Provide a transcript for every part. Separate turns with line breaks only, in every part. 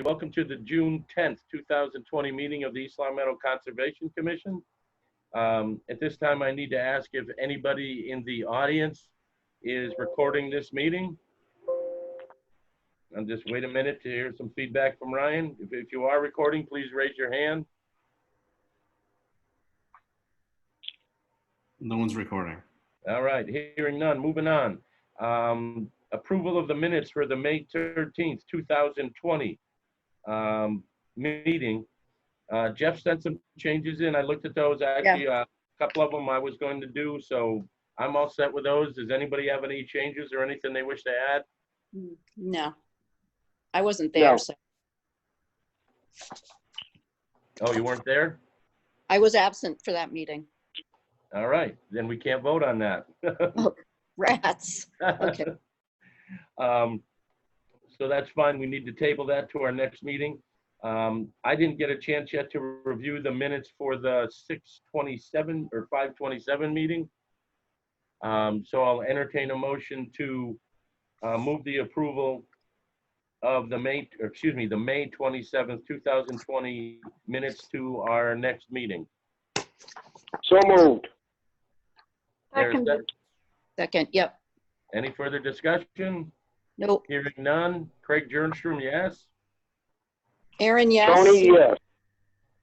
Welcome to the June 10th, 2020 meeting of the East Long Meadow Conservation Commission. At this time, I need to ask if anybody in the audience is recording this meeting. And just wait a minute to hear some feedback from Ryan. If you are recording, please raise your hand.
No one's recording.
All right, hearing none, moving on. Approval of the minutes for the May 13th, 2020 meeting. Jeff sent some changes in. I looked at those. Actually, a couple of them I was going to do, so I'm all set with those. Does anybody have any changes or anything they wish to add?
No, I wasn't there.
No.
So
Oh, you weren't there?
I was absent for that meeting.
All right, then we can't vote on that.
Rats. Okay.
So that's fine. We need to table that to our next meeting. I didn't get a chance yet to review the minutes for the 6/27 or 5/27 meeting. So I'll entertain a motion to move the approval of the May 27th, 2020 minutes to our next meeting.
So moved.
Second. Yep.
Any further discussion?
Nope.
Hearing none. Craig Jernstrom, yes?
Aaron, yes.
Tony, yes.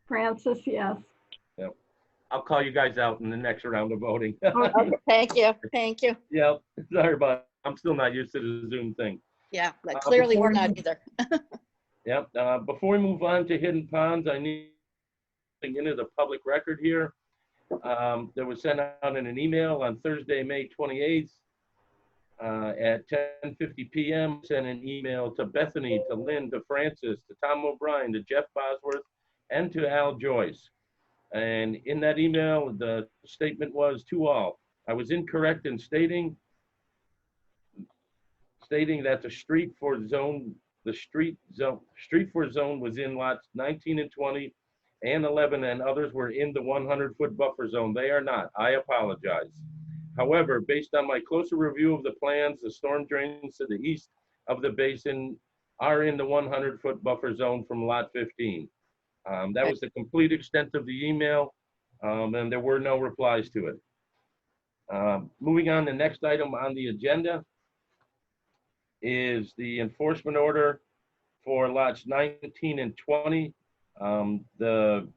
Francis, yes.
I'll call you guys out in the next round of voting.
Okay, thank you. Thank you.
Yeah, sorry about it. I'm still not used to the Zoom thing.
Yeah, but clearly we're not either.
Yep. Before we move on to Hidden Ponds, I need to get into the public record here. That was sent out in an email on Thursday, May 28th at 10:50 p.m. Sent an email to Bethany, to Lynn, to Francis, to Tom O'Brien, to Jeff Bosworth, and to Al Joyce. And in that email, the statement was to all. I was incorrect in stating that the street for zone was in lots 19 and 20 and 11, and others were in the 100-foot buffer zone. They are not. I apologize. However, based on my closer review of the plans, the storm drains to the east of the basin are in the 100-foot buffer zone from lot 15. That was the complete extent of the email, and there were no replies to it. Moving on, the next item on the agenda is the enforcement order for lots 19 and 20. The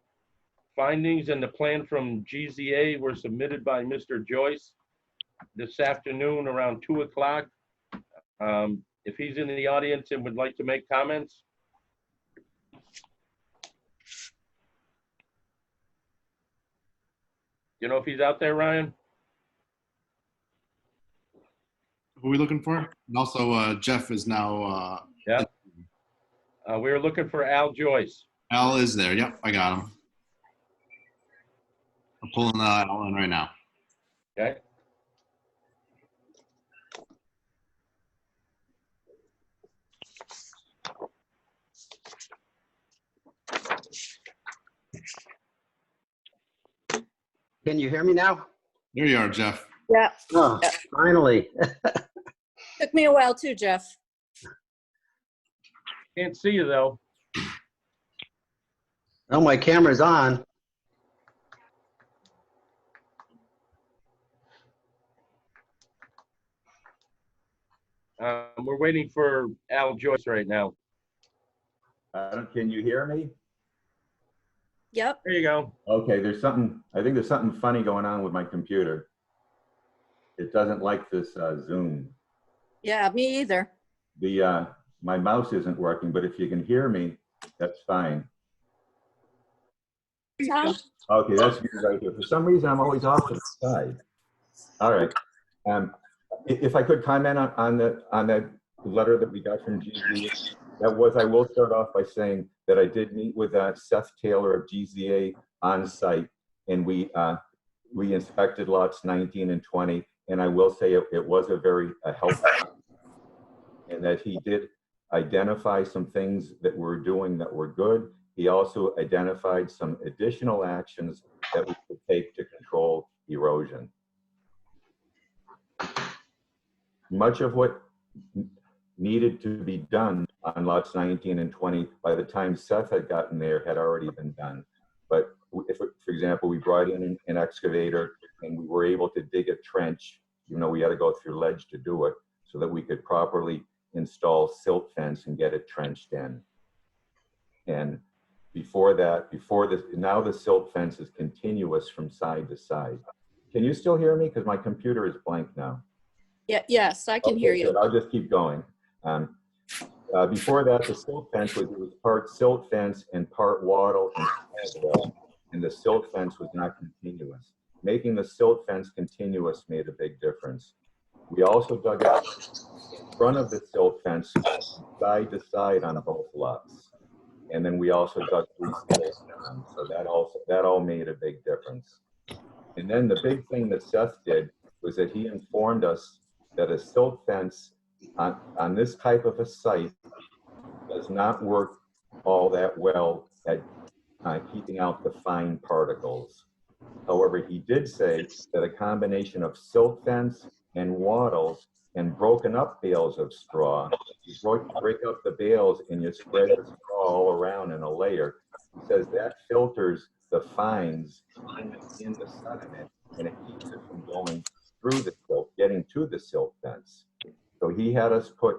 findings and the plan from GZA were submitted by Mr. Joyce this afternoon around 2 o'clock. If he's in the audience and would like to make comments. You know if he's out there, Ryan?
Who are we looking for? And also, Jeff is now.
Yeah. We were looking for Al Joyce.
Al is there. Yep, I got him. I'm pulling Al in right now.
Okay.
Can you hear me now?
There you are, Jeff.
Yeah.
Oh, finally.
Took me a while too, Jeff.
Can't see you though.
Oh, my camera's on.
We're waiting for Al Joyce right now.
Can you hear me?
Yep.
There you go.
Okay, I think there's something funny going on with my computer. It doesn't like this Zoom.
Yeah, me either.
My mouse isn't working, but if you can hear me, that's fine.
Tom?
Okay, that's good right here. For some reason, I'm always off to the side. All right. If I could comment on that letter that we got from GZA, I will start off by saying that I did meet with Seth Taylor of GZA on site, and we inspected lots 19 and 20, and I will say it was a very helpful, and that he did identify some things that we're doing that were good. He also identified some additional actions that we could take to control erosion. Much of what needed to be done on lots 19 and 20, by the time Seth had gotten there, had already been done. But if, for example, we brought in an excavator and we were able to dig a trench, even though we had to go through ledge to do it, so that we could properly install silt fence and get it trenched in. And before that, now the silt fence is continuous from side to side. Can you still hear me? Because my computer is blank now.
Yeah, yes, I can hear
Okay,
you.
good. I'll just keep going. Before that, the silt fence was part silt fence and part wattle and tile, and the silt fence was not continuous. Making the silt fence continuous made a big difference. We also dug out in front of the silt fence, side to side on both lots. And then we also dug 3 stills down, so that all made a big difference. And then the big thing that Seth did was that he informed us that a silt fence on this type of a site does not work all that well at keeping out the fine particles. However, he did say that a combination of silt fence and wattles and broken up bales of straw, you break up the bales and you spread the straw all around in a layer. He says that filters the fines in the sediment and it keeps it from going through the silt, getting to the silt fence. So he had us put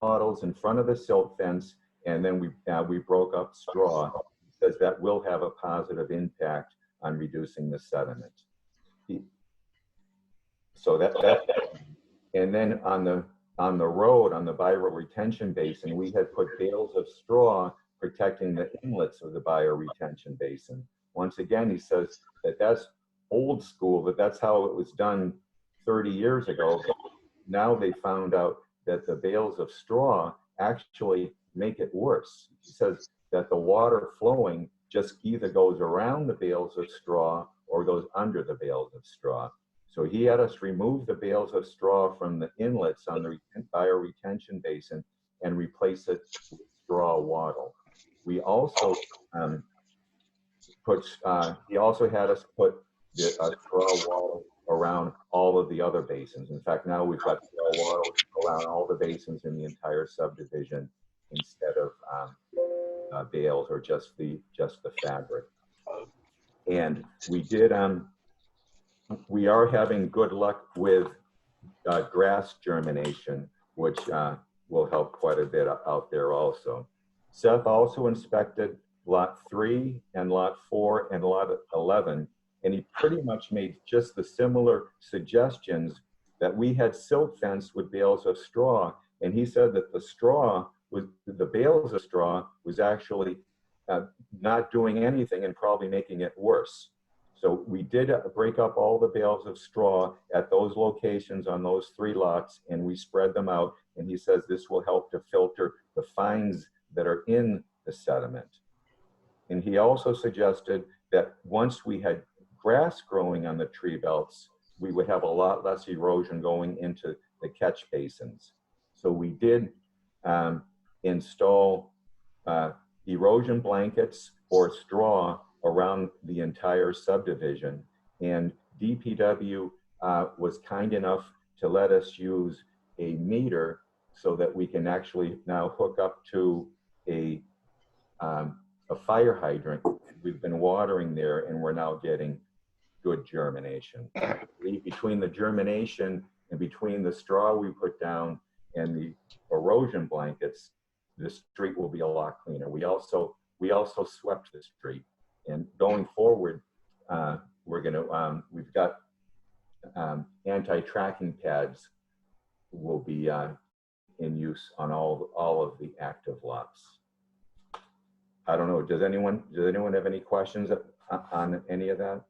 wattles in front of the silt fence, and then we broke up straw. He says that will have a positive impact on reducing the sediment. So that and then on the road, on the bioretention basin, we had put bales of straw protecting the inlets of the bioretention basin. Once again, he says that that's old school, but that's how it was done 30 years ago. Now they found out that the bales of straw actually make it worse. He says that the water flowing just either goes around the bales of straw or goes under the bales of straw. So he had us remove the bales of straw from the inlets on the bioretention basin and replace it with straw wattle. We also he also had us put the straw wattle around all of the other basins. In fact, now we've got straw wattle around all the basins in the entire subdivision instead of bales or just the fabric. And we are having good luck with grass germination, which will help quite a bit out there also. Seth also inspected lot 3 and lot 4 and lot 11, and he pretty much made just the similar suggestions that we had silt fence with bales of straw, and he said that the bales of straw was actually not doing anything and probably making it worse. So we did break up all the bales of straw at those locations on those 3 lots, and we spread them out, and he says this will help to filter the fines that are in the sediment. And he also suggested that once we had grass growing on the tree belts, we would have a lot less erosion going into the catch basins. So we did install erosion blankets or straw around the entire subdivision. And DPW was kind enough to let us use a meter so that we can actually now hook up to a fire hydrant. We've been watering there and we're now getting good germination. Between the germination and between the straw we put down and the erosion blankets, the street will be a lot cleaner. We also swept the street, and going forward, we've got anti-tracking pads will be in use on all of the active lots. I don't know. Does anyone have any questions on any of that?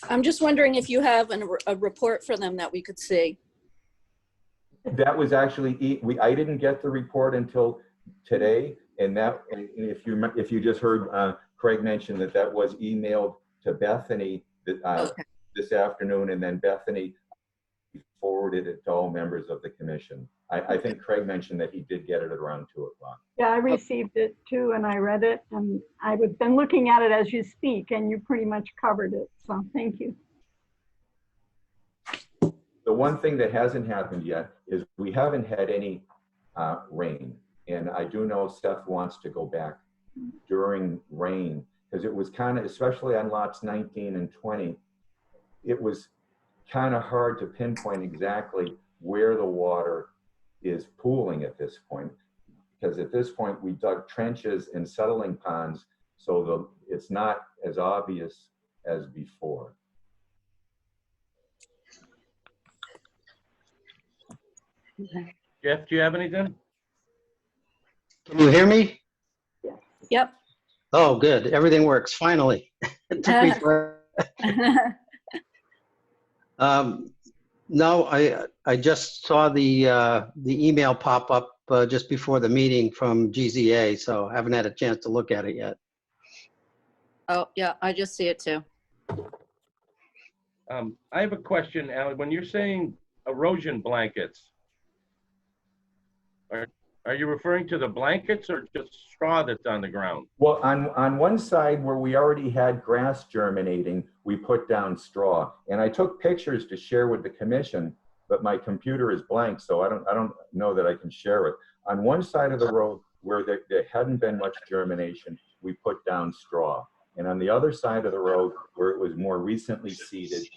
I'm just wondering if you have a report for them that we could see.
That was actually I didn't get the report until today, and if you just heard Craig mention that was emailed to Bethany this afternoon, and then Bethany forwarded it to all members of the commission. I think Craig mentioned that he did get it at around 2 o'clock.
Yeah, I received it too, and I read it, and I've been looking at it as you speak, and you pretty much covered it, so thank you.
the one thing that hasn't happened yet is we haven't had any rain. And I do know Steph wants to go back during rain, because it was kind of, especially on lots 19 and 20, it was kind of hard to pinpoint exactly where the water is pooling at this point. Because at this point, we dug trenches and settling ponds, so it's not as obvious as before.
Jeff, do you have anything?
Can you hear me?
Yep.
Oh, good. Everything works, finally. It took me forever. No, I just saw the email pop up just before the meeting from GZA, so I haven't had a chance to look at it yet.
Oh, yeah, I just see it too.
I have a question, Alan. When you're saying erosion blankets, are you referring to the blankets or just straw that's on the ground?
Well, on one side where we already had grass germinating, we put down straw. And I took pictures to share with the commission, but my computer is blank, so I don't know that I can share it. On one side of the road where there hadn't been much germination, we put down straw. And on the other side of the road where it was more recently seeded,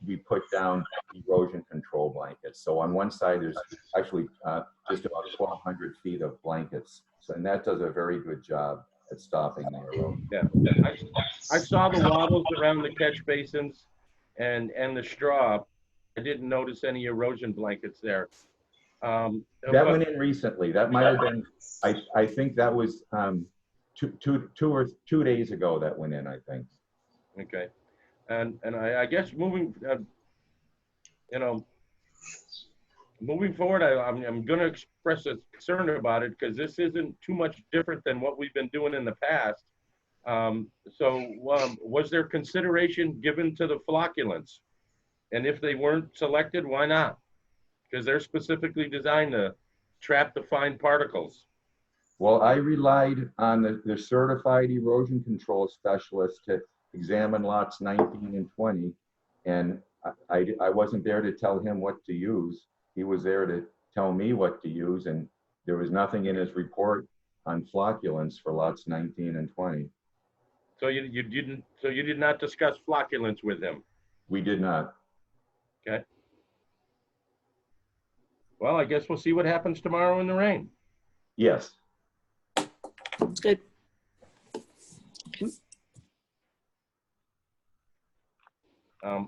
we put down erosion control blankets. So on one side, there's actually just about 1,200 feet of blankets. So, and that does a very good job at stopping the erosion.
Yeah, I saw the wattles around the catch basins and the straw. I didn't notice any erosion blankets there.
That went in recently. That might have been, I think that was 2 days ago that went in, I think.
Okay, and I guess moving, moving forward, I'm going to express a concern about it because this isn't too much different than what we've been doing in the past. Was there consideration given to the flocculants? And if they weren't selected, why not? Because they're specifically designed to trap the fine particles.
Well, I relied on the certified erosion control specialist to examine lots 19 and 20. And I wasn't there to tell him what to use. He was there to tell me what to use. And there was nothing in his report on flocculants for lots 19 and 20.
So you did not discuss flocculants with him?
We did not.
Okay. Well, I guess we'll see what happens tomorrow in the rain.
Yes.
It's good.
Okay.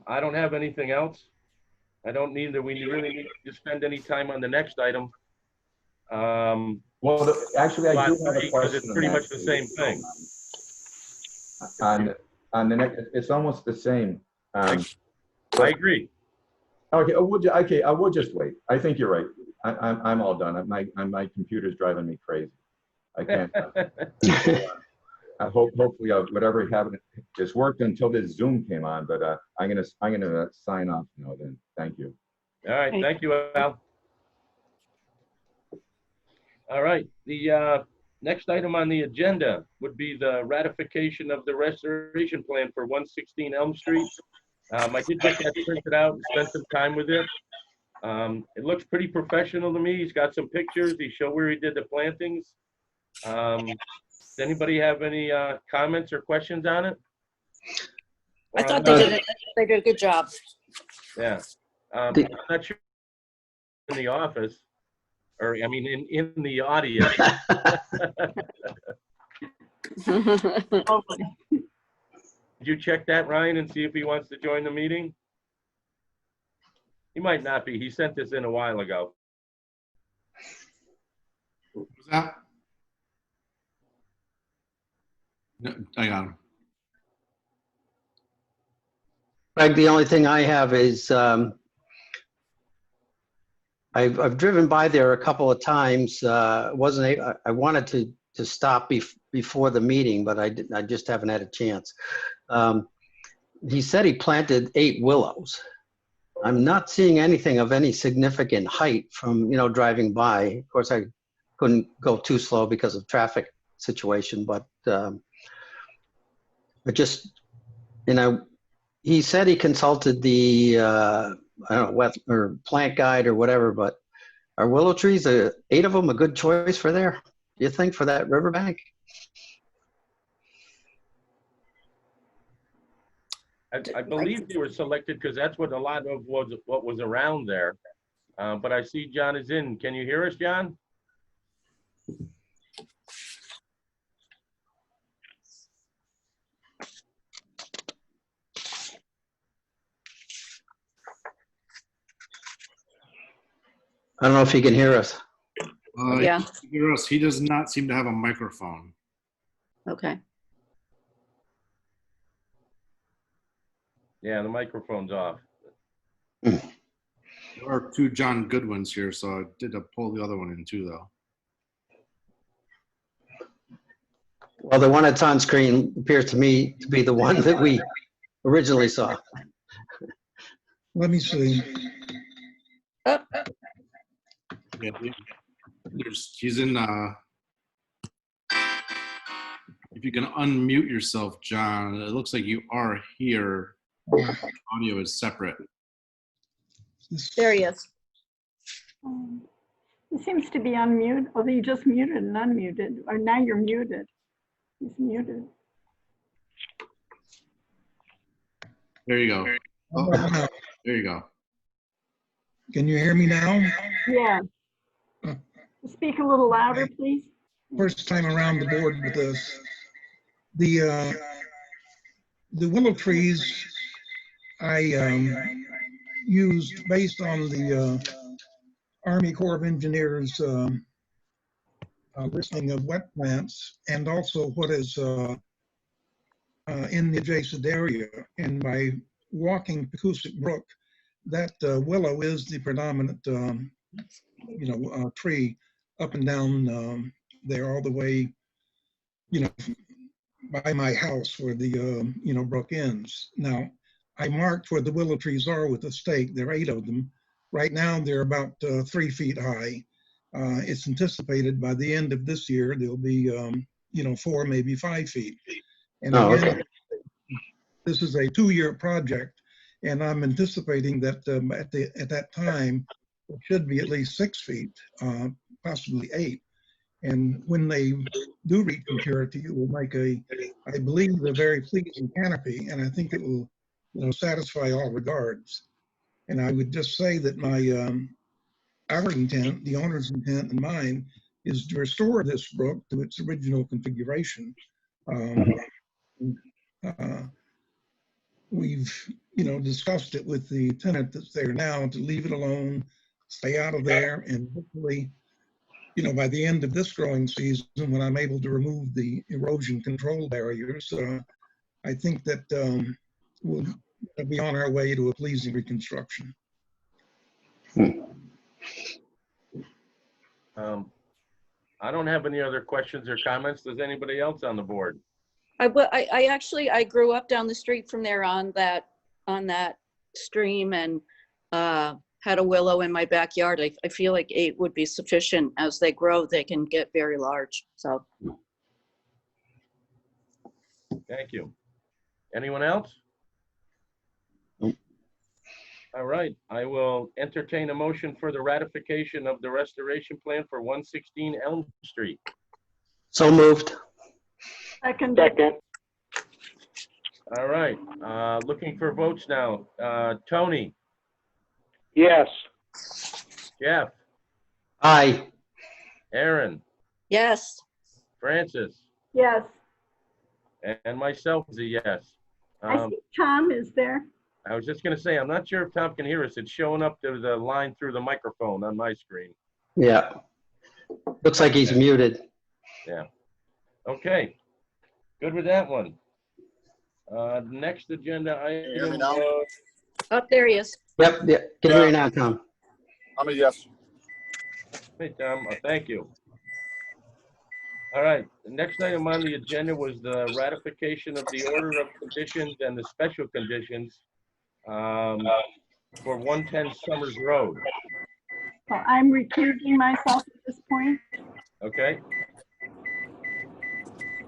I don't have anything else. I don't need that. We really need to spend any time on the next item.
Well, actually, I do have a
because
question.
it's pretty much the same thing.
On the next, it's almost the same.
I agree.
Okay, I will just wait. I think you're right. I'm all done. My computer's driving me crazy. I can't. Hopefully whatever happened, it's worked until this Zoom came on. But I'm gonna sign off now. Then thank you.
All right, thank you, Al. All right, the next item on the agenda would be the ratification of the restoration plan for 116 Elm Street. I did get that printed out and spent some time with it. It looks pretty professional to me. He's got some pictures. He showed where he did the plantings. Does anybody have any comments or questions on it?
I thought they did a good job.
Yeah. I'm not sure in the office, or I mean in the audience. Did you check that, Ryan, and see if he wants to join the meeting? He might not be. He sent this in a while ago.
What was that? No, I got him.
Greg, the only thing I have is I've driven by there a couple of times. I wanted to stop before the meeting, but I just haven't had a chance. He said he planted 8 willows. I'm not seeing anything of any significant height from, driving by. Of course, I couldn't go too slow because of traffic situation, but he said he consulted the I don't know, wet or plant guide or whatever, but are willow trees, 8 of them, a good choice for there, do you think, for that riverbank?
I believe they were selected because that's what a lot of what was around there. But I see John is in. Can you hear us, John?
I don't know if he can hear us.
Yeah.
He can hear us. He does not seem to have a microphone.
Okay.
Yeah, the microphone's off.
There are 2 John Goodwins here, so I did pull the other one in too, though.
Well, the one that's on screen appears to me to be the one that we originally saw.
Let me see.
Oh,
Yeah, he's in. If you can unmute yourself, John, it looks like you are here. Audio is separate.
there he is.
He seems to be unmuted, although you just muted and unmuted, or now you're muted. He's muted.
There you go.
How about now?
There you go.
Can you hear me now?
Yeah. Speak a little louder, please.
First time around the board with this. The willow trees I used based on the Army Corps of Engineers listing of wet plants and also what is in the adjacent area. And by walking Pecusik Brook, that willow is the predominant tree up and down there all the way, by my house where the, brook ends. Now, I marked where the willow trees are with a stake. There are 8 of them. Right now, they're about 3 feet high. It's anticipated by the end of this year, they'll be, 4, maybe 5 feet. And
Oh,
again,
okay.
this is a 2-year project, and I'm anticipating that at that time, it should be at least 6 feet, possibly 8. And when they do reach maturity, it will make I believe, a very pleasing canopy, and I think it will, satisfy all regards. And I would just say that our intent, the owner's intent and mine, is to restore this brook to its original configuration. We've, discussed it with the tenant that's there now to leave it alone, stay out of there, and hopefully, by the end of this growing season, when I'm able to remove the erosion control barriers, I think that we'll be on our way to a pleasing reconstruction.
I don't have any other questions or comments. Does anybody else on the board?
I grew up down the street from there on that stream and had a willow in my backyard. I feel like 8 would be sufficient. As they grow, they can get very large. So.
Thank you. Anyone else?
Nope.
All right, I will entertain a motion for the ratification of the restoration plan for 116 Elm Street.
So moved.
Second.
All right, looking for votes now. Tony,
Yes.
Jeff,
Aye.
Aaron,
Yes.
Francis,
Yes.
and myself is a yes.
I see Tom is there.
I was just gonna say, I'm not sure if Tom can hear us. It's showing up, there's a line through the microphone on my screen.
Yeah. Looks like he's muted.
Okay, good with that one. Next agenda item was,
Oh, there he is.
Yep, yeah. Can hear you now, Tom.
I'm a yes.
hey, Tom, thank you. All right, the next item on the agenda was the ratification of the order of conditions and the special conditions for 110 Summers Road.
So I'm recusing myself at this point.
Okay,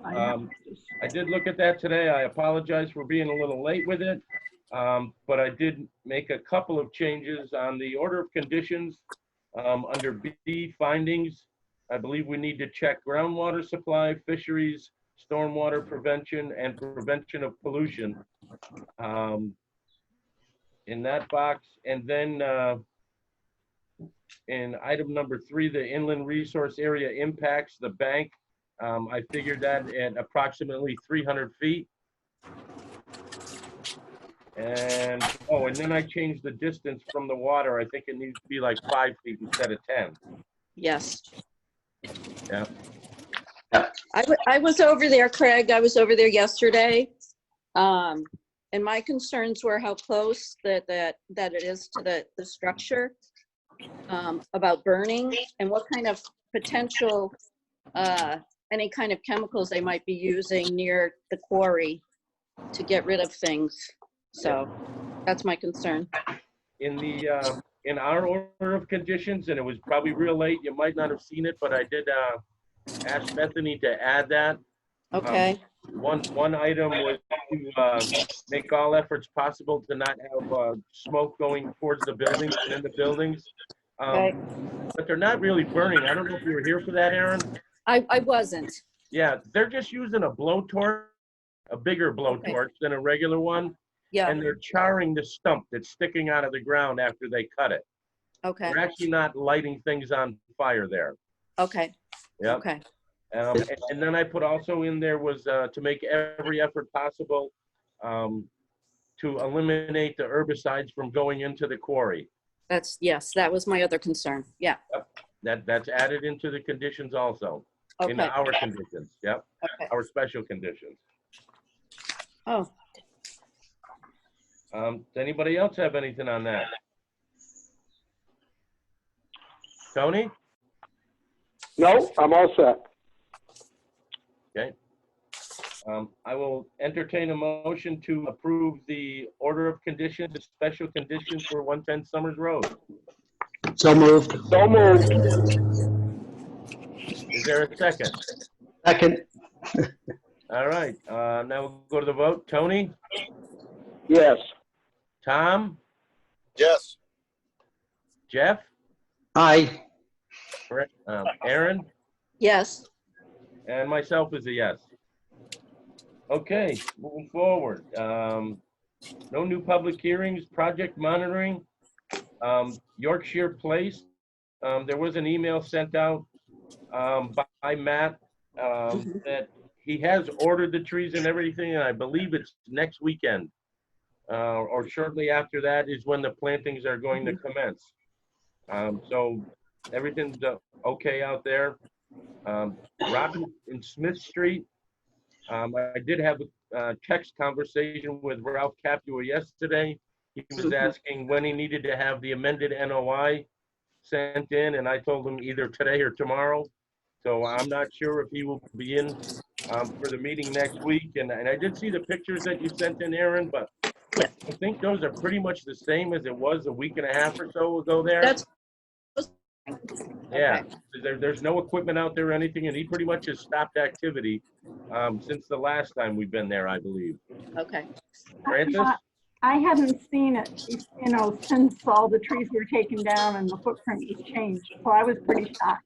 I did look at that today. I apologize for being a little late with it. But I did make a couple of changes on the order of conditions. Under B, findings, I believe we need to check groundwater supply, fisheries, stormwater prevention, and prevention of pollution in that box. And then in item number 3, the inland resource area impacts the bank. I figured that at approximately 300 feet. And, oh, and then I changed the distance from the water. I think it needs to be like 5 feet instead of 10.
Yes.
Yeah.
I was over there, Craig. I was over there yesterday. And my concerns were how close that it is to the structure, about burning and what kind of potential, any kind of chemicals they might be using near the quarry to get rid of things. So that's my concern.
In the in our order of conditions, and it was probably real late, you might not have seen it, but I did ask Bethany to add that.
Okay.
One item was to make all efforts possible to not have smoke going towards the buildings and in the buildings.
Okay.
But they're not really burning. I don't know if you were here for that, Aaron.
I wasn't.
Yeah, they're just using a blowtorch, a bigger blowtorch than a regular one.
Yeah.
And they're charring the stump that's sticking out of the ground after they cut it.
Okay.
They're actually not lighting things on fire there.
Okay.
Yeah.
Okay.
And then I put also in there was to make every effort possible to eliminate the herbicides from going into the quarry.
Yes, that was my other concern. Yeah.
That's added into the conditions also, in
Okay.
our conditions. Yep.
Okay.
Our special conditions.
Oh,
Does anybody else have anything on that? Tony?
No, I'm all set.
Okay. I will entertain a motion to approve the order of conditions, the special conditions for 110 Summers Road.
So moved.
So moved.
Is there a second?
Second.
All right, now we'll go to the vote. Tony?
Yes.
Tom?
Yes.
Jeff?
Aye.
Aaron?
yes.
And myself is a yes. Okay, moving forward. No new public hearings, project monitoring. Yorkshire Place, there was an email sent out by Matt that he has ordered the trees and everything, and I believe it's next weekend. Or shortly after that is when the plantings are going to commence. So everything's okay out there. Robin in Smith Street, I did have a text conversation with Ralph Capua yesterday. He was asking when he needed to have the amended NOI sent in, and I told him either today or tomorrow. So I'm not sure if he will be in for the meeting next week. And I did see the pictures that you sent in, Aaron, but I think those are pretty much the same as it was a week and a half or so ago there.
That's
Yeah, there's no equipment out there or anything, and he pretty much has stopped activity since the last time we've been there, I believe.
okay.
Francis?
I hadn't seen it, you know, since all the trees were taken down and the footprint was changed, so I was pretty shocked.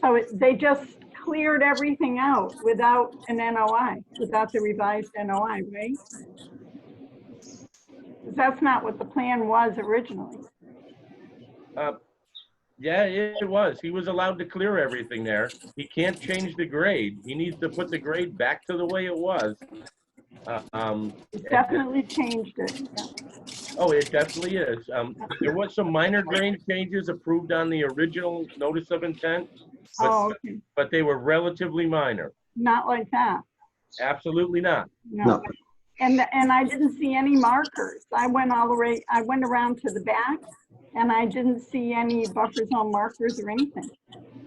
So they just cleared everything out without an NOI, without the revised NOI, right? That's not what the plan was originally.
Yeah, it was. He was allowed to clear everything there. He can't change the grade. He needs to put the grade back to the way it was.
It definitely changed it. Yeah.
Oh, it definitely is. There was some minor grade changes approved on the original notice of intent, but,
Oh, okay.
but they were relatively minor.
Not like that.
Absolutely not.
No. And I didn't see any markers. I went around to the back and I didn't see any buffer zone markers or anything.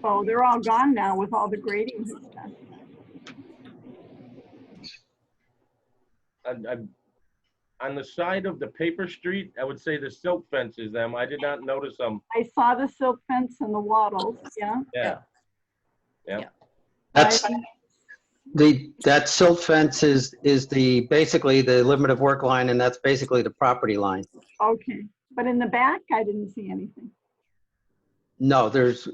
So they're all gone now with all the grading he's done.
On the side of the paper street, I would say the silk fence is them. I did not notice them.
I saw the silk fence and the wattles, yeah.
Yeah.
That's, That silt fence is basically the limit of work line, and that's basically the property line.
Okay, but in the back, I didn't see anything.
No, there's,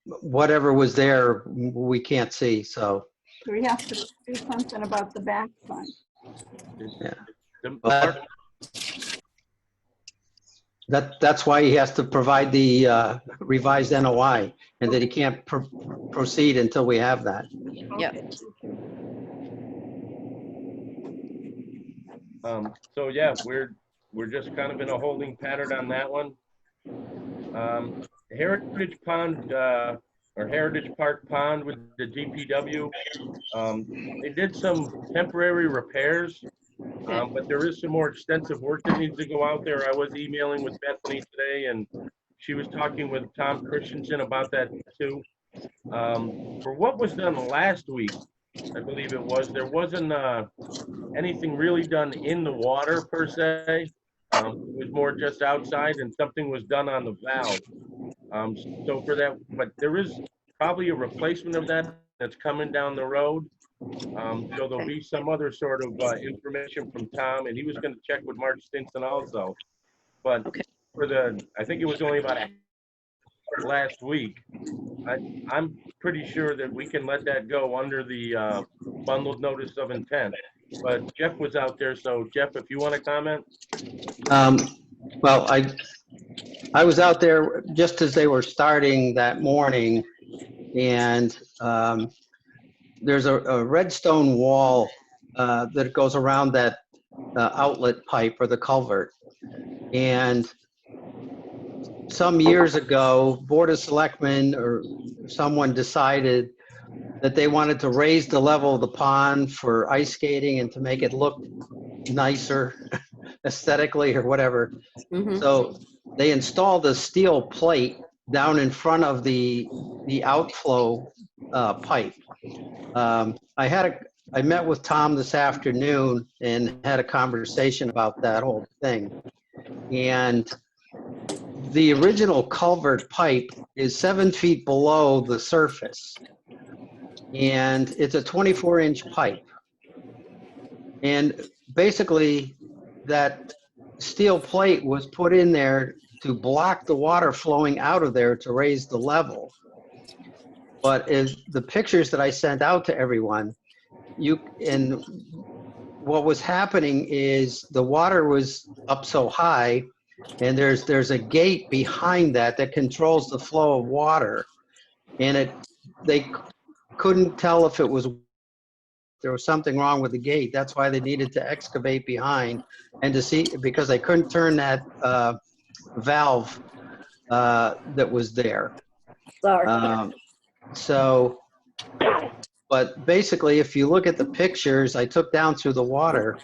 whatever was there, we can't see, so.
So we have to do something about the back side.
Yeah.
Mark,
That's why he has to provide the revised NOI, and that he can't proceed until we have that.
Yeah.
Okay, thank you.
So yeah, we're just kind of in a holding pattern on that one. Heritage Pond, or Heritage Park Pond with the DPW, they did some temporary repairs, but there is some more extensive work that needs to go out there. I was emailing with Bethany today, and she was talking with Tom Christensen about that too. For what was done last week, I believe it was, there wasn't anything really done in the water per se. It was more just outside, and something was done on the valve. So for that, but there is probably a replacement of that that's coming down the road. So there'll be some other sort of information from Tom, and he was going to check with Mark Stinson also. But for I think it was only about last week. I'm pretty sure that we can let that go under the bundled notice of intent. But Jeff was out there, so Jeff, if you want to comment.
Well, I was out there just as they were starting that morning, and there's a redstone wall that goes around that outlet pipe or the culvert. And some years ago, Board of Selectmen or someone decided that they wanted to raise the level of the pond for ice skating and to make it look nicer aesthetically or whatever.
Mhm.
So they installed a steel plate down in front of the outflow pipe. I met with Tom this afternoon and had a conversation about that whole thing. And the original culvert pipe is 7 feet below the surface. And it's a 24-inch pipe. And basically, that steel plate was put in there to block the water flowing out of there to raise the level. But in the pictures that I sent out to everyone, what was happening is the water was up so high, and there's a gate behind that controls the flow of water, and they couldn't tell if there was something wrong with the gate. That's why they needed to excavate behind and to see, because they couldn't turn that valve that was there.
Sorry.
But basically, if you look at the pictures I took down through the water,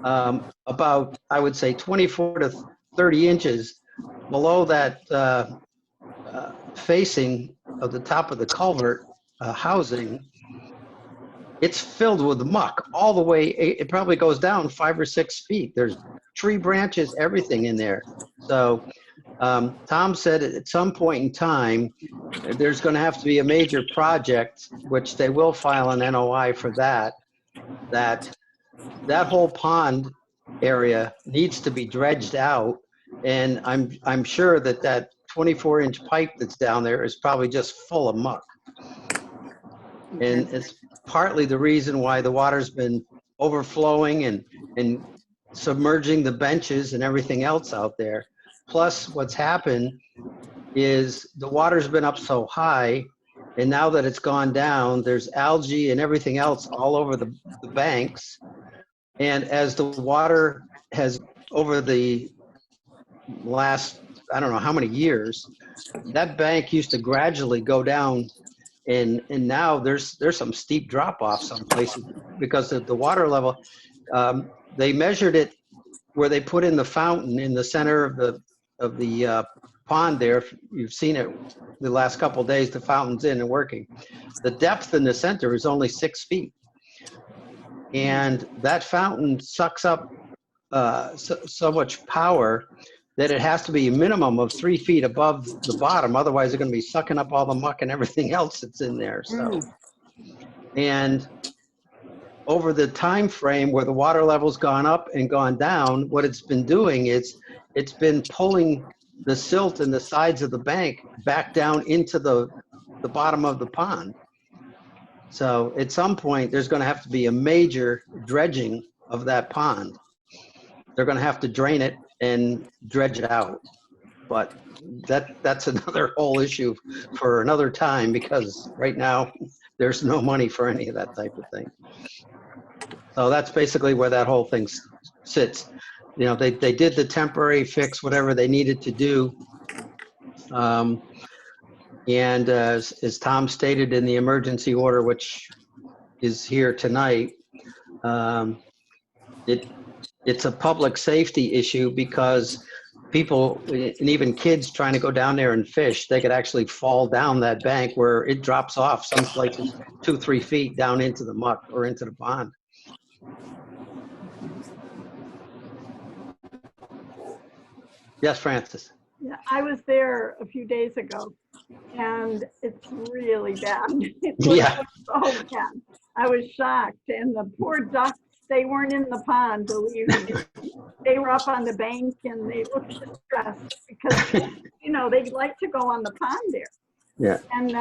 about, I would say, 24 to 30 inches below that facing of the top of the culvert housing, it's filled with muck all the way. It probably goes down 5 or 6 feet. There's tree branches, everything in there. So Tom said at some point in time, there's going to have to be a major project, which they will file an NOI for that whole pond area needs to be dredged out. And I'm sure that 24-inch pipe that's down there is probably just full of muck. And it's partly the reason why the water's been overflowing and submerging the benches and everything else out there. Plus, what's happened is the water's been up so high, and now that it's gone down, there's algae and everything else all over the banks. And as the water has, over the last, I don't know how many years, that bank used to gradually go down, and now there's some steep drop-off some places because of the water level. They measured it where they put in the fountain in the center of the pond there. If you've seen it the last couple of days, the fountain's in and working. The depth in the center is only 6 feet. And that fountain sucks up so much power that it has to be a minimum of 3 feet above the bottom. Otherwise, they're going to be sucking up all the muck and everything else that's in there. So And over the time frame where the water level's gone up and gone down, what it's been doing is it's been pulling the silt and the sides of the bank back down into the bottom of the pond. So at some point, there's going to have to be a major dredging of that pond. They're going to have to drain it and dredge it out. But that's another whole issue for another time, because right now there's no money for any of that type of thing. So that's basically where that whole thing sits. You know, they did the temporary fix, whatever they needed to do. And as Tom stated in the emergency order, which is here tonight, it's a public safety issue, because people, and even kids trying to go down there and fish, they could actually fall down that bank where it drops off some places 2-3 feet down into the muck or into the pond. Yes, Francis.
Yeah, I was there a few days ago, and it's really bad. It was
Yeah.
so bad. I was shocked, and the poor ducks, they weren't in the pond, believe me. They were up on the bank, and they looked distressed because, you know, they like to go on the pond there.
Yeah.
And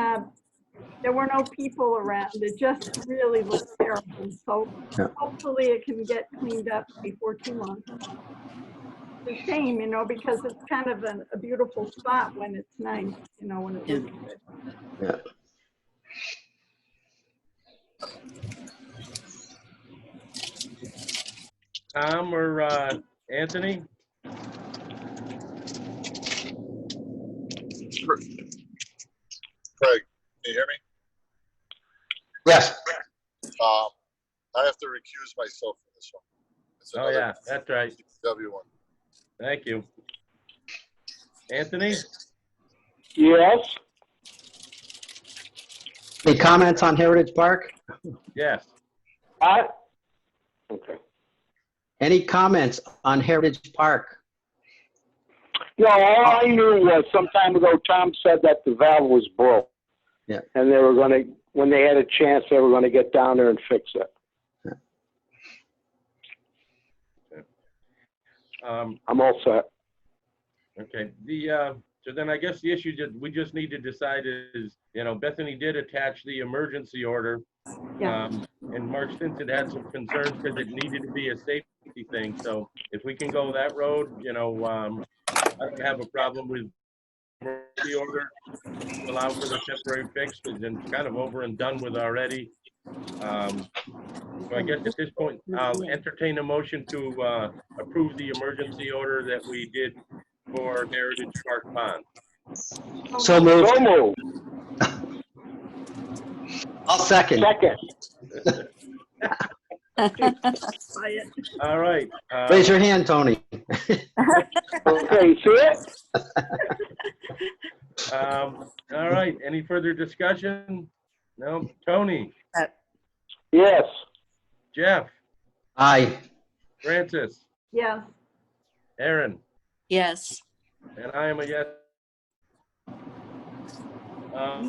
there were no people around. It just really looked terrible. So
Yeah.
hopefully it can get cleaned up before too long. It's a shame, you know, because it's kind of a beautiful spot when it's nice, you know, when it looks good.
Yeah.
Tom or Anthony?
Craig, can you hear me?
Yes.
I have to recuse myself from this one. It's
Oh,
another
yeah, that's right.
W one.
Thank you. Anthony?
Yes.
Any comments on Heritage Park?
Yes.
Okay.
Any comments on Heritage Park?
No, all I knew was some time ago, Tom said that the valve was broke.
Yeah.
And they were gonna, when they had a chance, they were gonna get down there and fix it. I'm all set.
Okay, so then I guess the issue we just need to decide is, you know, Bethany did attach the emergency order.
Yeah.
And Mark Stinson had some concerns because it needed to be a safety thing. So if we can go that road, you know, I don't have a problem with the order to allow for the temporary fix, because it's kind of over and done with already. So I guess at this point, I'll entertain a motion to approve the emergency order that we did for Heritage Park Pond.
So moved.
So moved.
I'll second.
Second.
Quiet.
All right.
Raise your hand, Tony.
Okay, see it?
All right. Any further discussion? No. Tony,
Yes.
Jeff,
Aye.
Francis,
Yes.
Aaron,
Yes.
and I am a yes.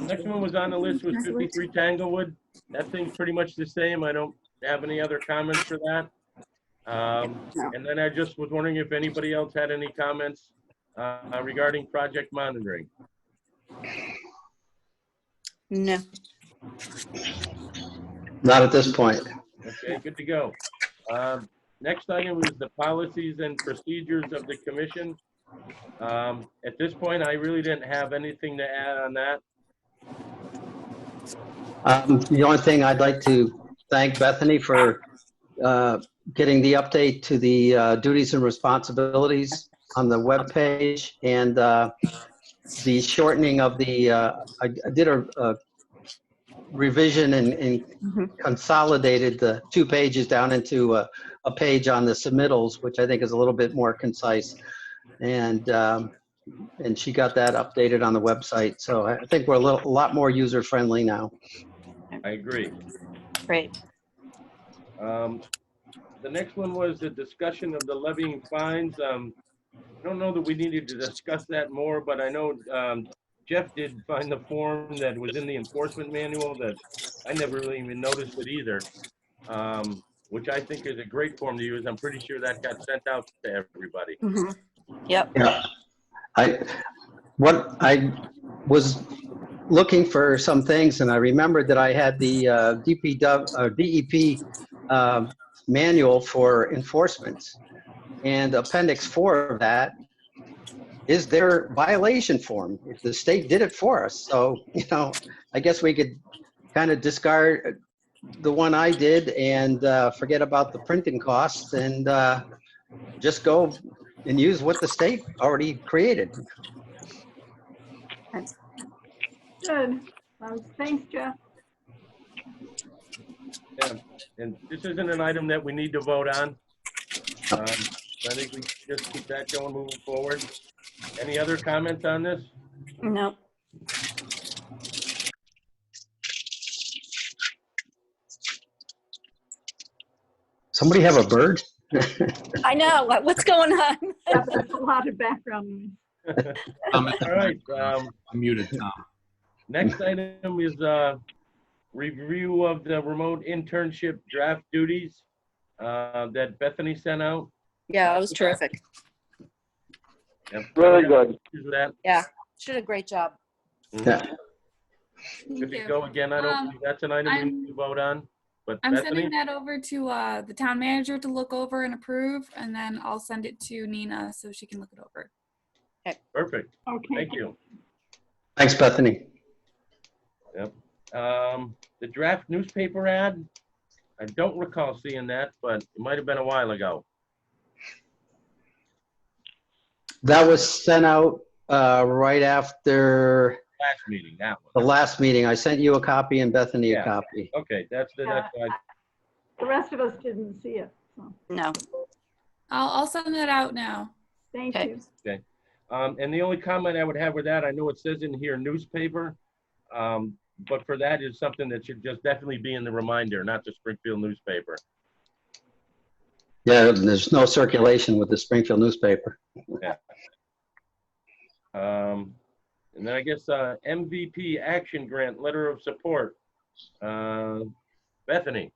Next one was on the list was 53 Tanglewood. That thing's pretty much the same. I don't have any other comments for that. And then I just was wondering if anybody else had any comments regarding project monitoring.
No.
Not at this point.
Okay, good to go. Next item was the policies and procedures of the commission. At this point, I really didn't have anything to add on that.
The only thing I'd like to thank Bethany for getting the update to the duties and responsibilities on the webpage, and the shortening of the, I did a revision and consolidated the 2 pages down into a page on the submittals, which I think is a little bit more concise. And she got that updated on the website. So I think we're a lot more user-friendly now.
I agree.
Great.
The next one was the discussion of the levying fines. I don't know that we needed to discuss that more, but I know Jeff did find the form that was in the enforcement manual that I never really even noticed it either, which I think is a great form to use. I'm pretty sure that got sent out to everybody.
Mhm. Yep.
Yeah. I was looking for some things, and I remembered that I had the DEP manual for enforcement, and Appendix 4 of that is their violation form. The state did it for us, so I guess we could kind of discard the one I did and forget about the printing costs and just go and use what the state already created.
Good. Thanks, Jeff.
Yeah, and this isn't an item that we need to vote on. So I think we just keep that going moving forward. Any other comments on this?
No.
Somebody have a bird?
I know. What's going on?
Yeah, there's a lot of background noise.
All right.
Muted, Tom.
Next item is review of the remote internship draft duties that Bethany sent out.
Yeah, it was terrific.
Yep.
Really good.
Is that
Yeah, she did a great job.
Yeah.
If you go again, I don't think that's an item we need to vote on. But
I'm
Bethany,
sending that over to the town manager to look over and approve, and then I'll send it to Nina so she can look it over.
perfect.
Okay.
Thank you.
Thanks, Bethany.
Yep. The draft newspaper ad, I don't recall seeing that, but it might have been a while ago.
That was sent out right after
Last meeting, that
the
one.
last meeting. I sent you a copy and Bethany a
Yeah.
copy.
Okay, that's
Yeah.
fine.
The rest of us didn't see it, so
No.
I'll send that out now.
thank
Okay.
you.
And the only comment I would have with that, I know it says in here newspaper, but for that is something that should just definitely be in the reminder, not the Springfield newspaper.
Yeah, there's no circulation with the Springfield newspaper.
And then I guess MVP action grant letter of support. Bethany.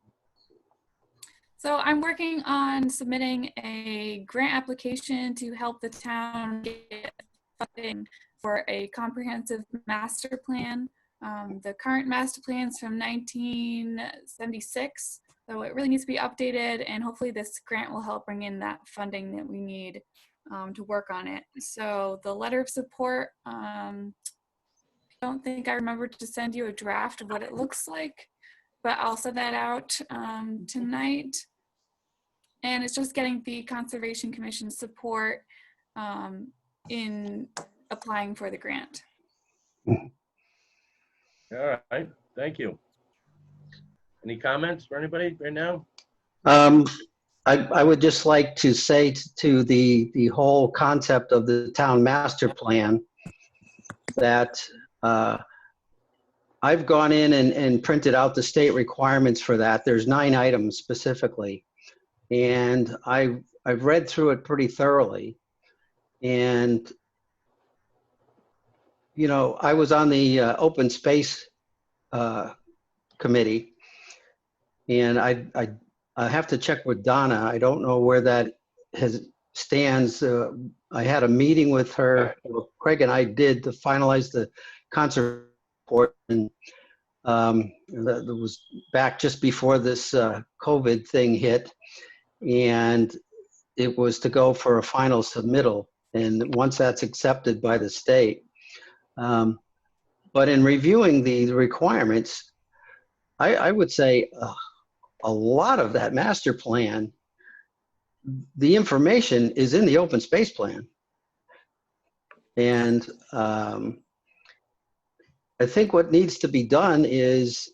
So I'm working on submitting a grant application to help the town get funding for a comprehensive master plan. The current master plan is from 1976, so it really needs to be updated, and hopefully this grant will help bring in that funding that we need to work on it. So the letter of support, I don't think I remembered to send you a draft of what it looks like, but I'll send that out tonight. And it's just getting the Conservation Commission support in applying for the grant.
All right, thank you. Any comments for anybody right now?
I would just like to say to the whole concept of the town master plan that I've gone in and printed out the state requirements for that. There's 9 items specifically. And I've read through it pretty thoroughly. And, I was on the open space committee, and I have to check with Donna. I don't know where that stands. I had a meeting with her. Craig and I did to finalize the conservation report, and that was back just before this COVID thing hit. And it was to go for a final submittal. And once that's accepted by the state. But in reviewing the requirements, I would say a lot of that master plan, the information is in the open space plan. And I think what needs to be done is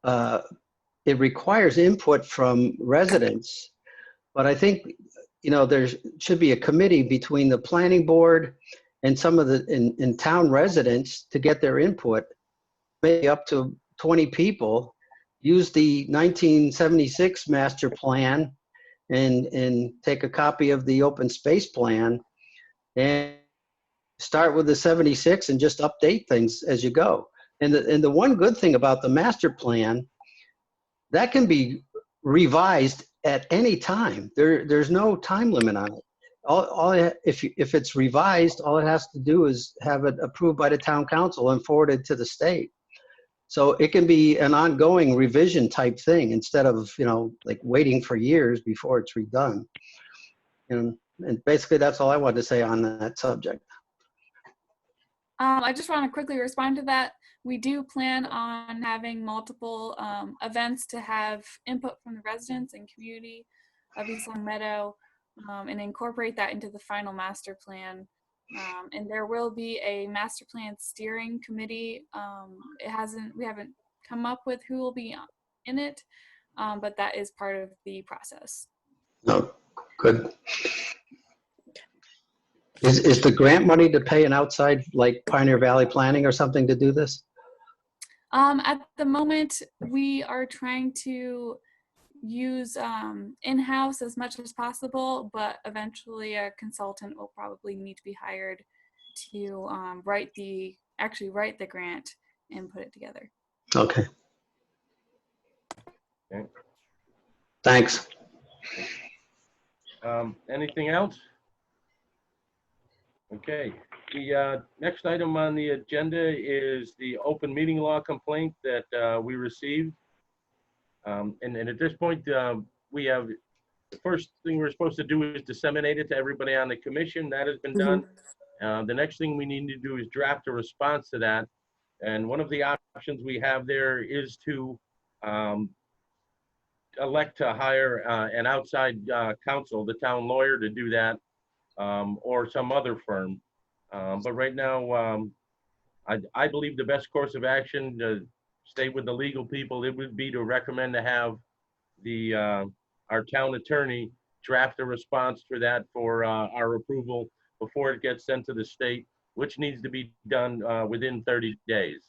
it requires input from residents, but I think, there should be a committee between the planning board and some of the in town residents to get their input, maybe up to 20 people, use the 1976 master plan and take a copy of the open space plan and start with the 76 and just update things as you go. And the one good thing about the master plan, that can be revised at any time. There's no time limit on it. If it's revised, all it has to do is have it approved by the town council and forwarded to the state. So it can be an ongoing revision type thing instead of, like waiting for years before it's redone. And basically that's all I wanted to say on that subject.
I just want to quickly respond to that. We do plan on having multiple events to have input from the residents and community of East Long Meadow and incorporate that into the final master plan. And there will be a master plan steering committee. We haven't come up with who will be in it, but that is part of the process.
Oh, good. Is the grant money to pay an outside, like Pioneer Valley Planning or something to do this?
At the moment, we are trying to use in-house as much as possible, but eventually a consultant will probably need to be hired to write the grant and put it together.
Okay.
Okay.
Thanks.
Anything else? Okay, the next item on the agenda is the open meeting law complaint that we received. And at this point, we have, the first thing we're supposed to do is disseminate it to everybody on the commission. That has been done. The next thing we need to do is draft a response to that. And one of the options we have there is to elect to hire an outside counsel, the town lawyer, to do that. Or some other firm. But right now, I believe the best course of action to stay with the legal people, it would be to recommend to have our town attorney draft a response for that for our approval before it gets sent to the state, which needs to be done within 30 days.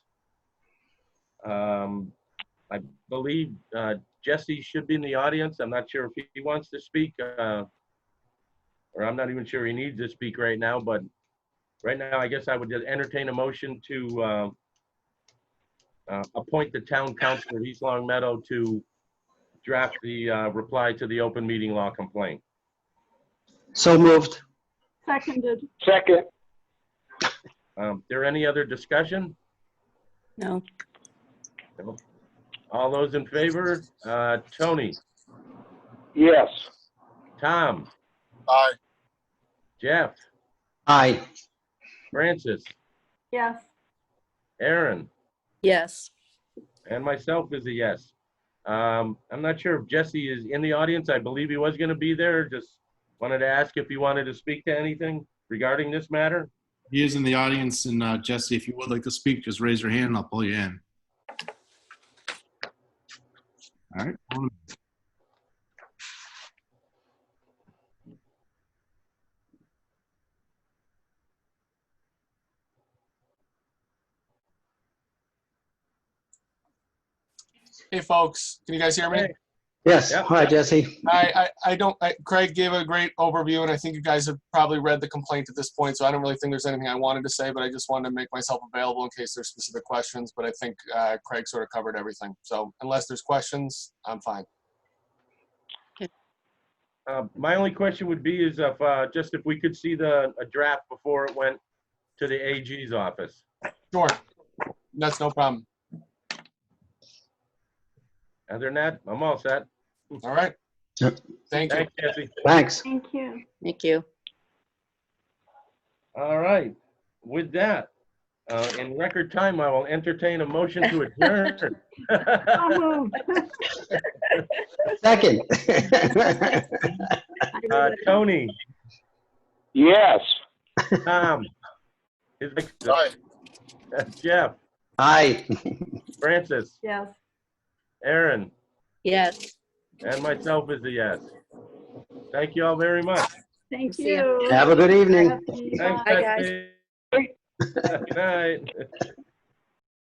I believe Jesse should be in the audience. I'm not sure if he wants to speak. Or I'm not even sure he needs to speak right now, but right now, I guess I would just entertain a motion to appoint the town council of East Long Meadow to draft the reply to the open meeting law complaint.
So moved.
Seconded.
Second.
There any other discussion?
No.
No. All those in favor? Tony,
Yes.
Tom,
Aye.
Jeff,
Aye.
Francis,
Yes.
Aaron,
Yes.
and myself is a yes. I'm not sure if Jesse is in the audience. I believe he was going to be there. Just wanted to ask if he wanted to speak to anything regarding this matter.
He is in the audience, and Jesse, if you would like to speak, just raise your hand and I'll pull you in. All right.
Hey folks, can you guys hear me?
Hey.
Yes.
Yep.
Hi, Jesse.
Craig gave a great overview, and I think you guys have probably read the complaint at this point, so I don't really think there's anything I wanted to say, but I just wanted to make myself available in case there's specific questions, but I think Craig sort of covered everything. So unless there's questions, I'm fine.
My only question would be is if we could see a draft before it went to the AG's office.
Sure, that's no problem.
Other than that, I'm all set.
All right.
Yep.
Thank you.
Thanks, Jesse.
Thanks.
Thank you.
Thank you.
All right. With that, in record time, I will entertain a motion to adjourn.
So moved.
Second.
Tony,
Yes.
Tom,
Aye.
Jeff,
Aye.
Francis,
Yes.
Aaron,
Yes.
and myself is a yes. Thank you all very much.
Thank
See ya.
you.
Have a good evening.
Thanks,
Bye, guys.
Betsy. Good night.